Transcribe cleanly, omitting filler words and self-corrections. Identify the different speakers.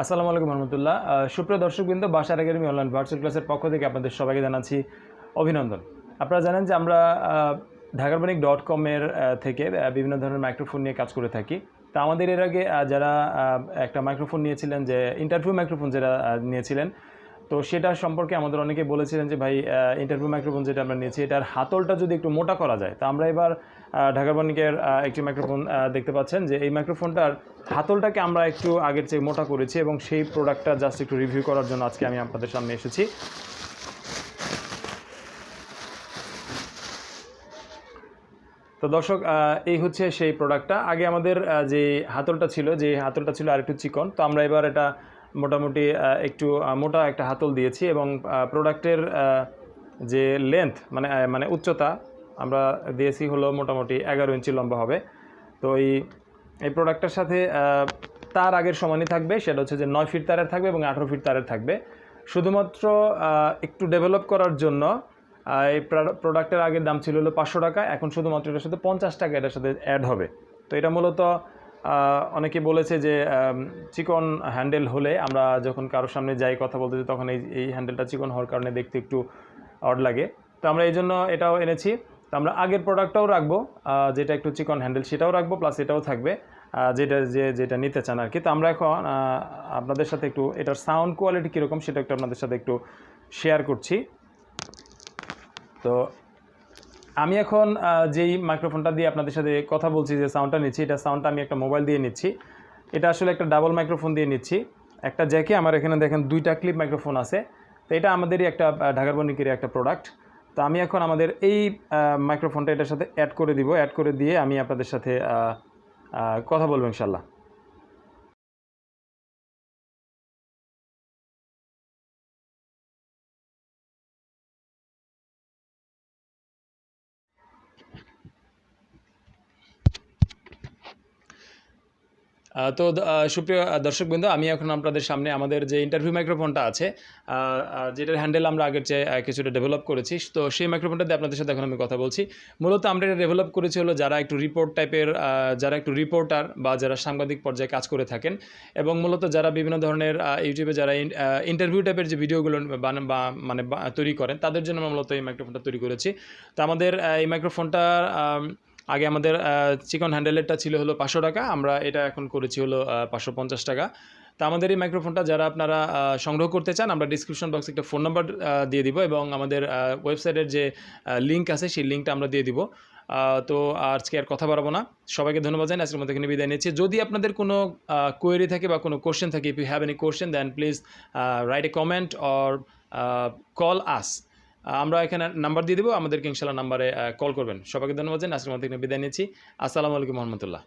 Speaker 1: আসসালামু আলাইকুম রহমতুল্লাহ। সুপ্রিয় দর্শকবৃন্দ, বাশার একাডেমি অনলাইন ভার্চুয়াল ক্লাসের পক্ষ থেকে আপনাদের সবাইকে জানাচ্ছি অভিনন্দন। আপনারা জানেন যে আমরা dhakarbonik.com এর থেকে বিভিন্ন ধরনের মাইক্রোফোন নিয়ে কাজ করে থাকি। তা আমাদের এর আগে যারা একটা মাইক্রোফোন নিয়েছিলেন, যে ইন্টারভিউ মাইক্রোফোন যেটা নিয়েছিলেন, তো সেটা সম্পর্কে আমাদের অনেকে বলেছিলেন যে ভাই ইন্টারভিউ মাইক্রোফোন যেটা আমরা নিয়েছি এটার হাতলটা যদি একটু মোটা করা যায়। তো আমরা এবার dhakarbonik-এর একটি মাইক্রোফোন দেখতে পাচ্ছেন যে এই মাইক্রোফোনটার হাতলটাকে আমরা একটু আগের চেয়ে মোটা করেছি এবং সেই প্রোডাক্টটা জাস্ট একটু রিভিউ করার জন্য আজকে আমি আপনাদের সামনে এসেছি। তো দর্শক, এই হচ্ছে সেই প্রোডাক্টটা। আগে আমাদের যে হাতলটা ছিল আর একটু চিকন, তো আমরা এবার এটা মোটামুটি একটু মোটা একটা হাতল দিয়েছি এবং প্রোডাক্টের যে লেন্থ মানে উচ্চতা আমরা দিয়েছি হলো মোটামুটি 11 ইঞ্চি লম্বা হবে। তো এই প্রোডাক্টটার সাথে তার আগের সমানই থাকবে, সেটা হচ্ছে যে 9 ফিট তারের থাকবে এবং 18 ফিট তারের থাকবে। শুধুমাত্র একটু ডেভেলপ করার জন্য এই প্রোডাক্টের আগের দাম ছিল হলো 500 টাকা, এখন শুধুমাত্র এটার সাথে 50 টাকা এটার সাথে অ্যাড হবে। তো এটা মূলত অনেকে বলেছে যে চিকন হ্যান্ডেল হলে আমরা যখন কারোর সামনে যাই কথা বলতে তখন এই হ্যান্ডেলটা চিকন হওয়ার কারণে দেখতে একটু অড লাগে। তো আমরা এই জন্য এটাও এনেছি। তো আমরা আগের প্রোডাক্টটাও রাখবো, যেটা একটু চিকন হ্যান্ডেল সেটাও রাখবো, প্লাস এটাও থাকবে যেটা নিতে চান আর কি। তো আমরা এখন আপনাদের সাথে একটু এটার সাউন্ড কোয়ালিটি কীরকম সেটা একটু আপনাদের সাথে একটু শেয়ার করছি। তো আমি এখন যেই মাইক্রোফোনটা দিয়ে আপনাদের সাথে কথা বলছি, যে সাউন্ডটা নিচ্ছি, এটা সাউন্ডটা আমি একটা মোবাইল দিয়ে নিচ্ছি। এটা আসলে একটা ডাবল মাইক্রোফোন দিয়ে নিচ্ছি। একটা জ্যাকে আমার এখানে দেখেন 2টা ক্লিপ মাইক্রোফোন আছে। তো এটা আমাদেরই একটা dhakarbonik-এর একটা প্রোডাক্ট। তো আমি এখন আমাদের এই মাইক্রোফোনটা এটার সাথে অ্যাড করে দিব। অ্যাড করে দিয়ে আমি আপনাদের সাথে কথা বলবো ইনশাল্লাহ। তো সুপ্রিয় দর্শকবৃন্দ, আমি এখন আপনাদের সামনে আমাদের যে ইন্টারভিউ মাইক্রোফোনটা আছে, যেটার হ্যান্ডেল আমরা আগের চেয়ে কিছুটা ডেভেলপ করেছি, তো সেই মাইক্রোফোনটা দিয়ে আপনাদের সাথে এখন আমি কথা বলছি। মূলত আমরা এটা ডেভেলপ করেছি হলো যারা একটু রিপোর্টার বা যারা সাংবাদিক পর্যায়ে কাজ করে থাকেন, এবং মূলত যারা বিভিন্ন ধরনের ইউটিউবে যারা ইন্টারভিউ টাইপের যে ভিডিওগুলো তৈরি করেন, তাদের জন্য আমরা মূলত এই মাইক্রোফোনটা তৈরি করেছি। তো আমাদের এই মাইক্রোফোনটা আগে আমাদের চিকন হ্যান্ডেলেরটা ছিল হলো 500 টাকা, আমরা এটা এখন করেছি হলো 550 টাকা। তো আমাদের এই মাইক্রোফোনটা যারা আপনারা সংগ্রহ করতে চান, আমরা ডিসক্রিপশন বক্সে একটা ফোন নাম্বার দিয়ে দিব এবং আমাদের ওয়েবসাইটের যে লিঙ্ক আছে সেই লিঙ্কটা আমরা দিয়ে দিব। তো আজকে আর কথা বাড়াবো না, সবাইকে ধন্যবাদ জানাই, আজকের মধ্যে এখানে বিদায় নিচ্ছি। যদি আপনাদের কোনো কোয়েরি থাকে বা কোনো কোশ্চেন থাকে, if you have any question then please write a comment or call us. আমরা এখানে নাম্বার দিয়ে দেবো, আমাদেরকে ইনশাল্লাহ নাম্বারে কল করবেন। সবাইকে ধন্যবাদ জানাই, আজকের মধ্যে এখানে বিদায় নিচ্ছি। আসসালামু আলাইকুম রহমতুল্লাহ।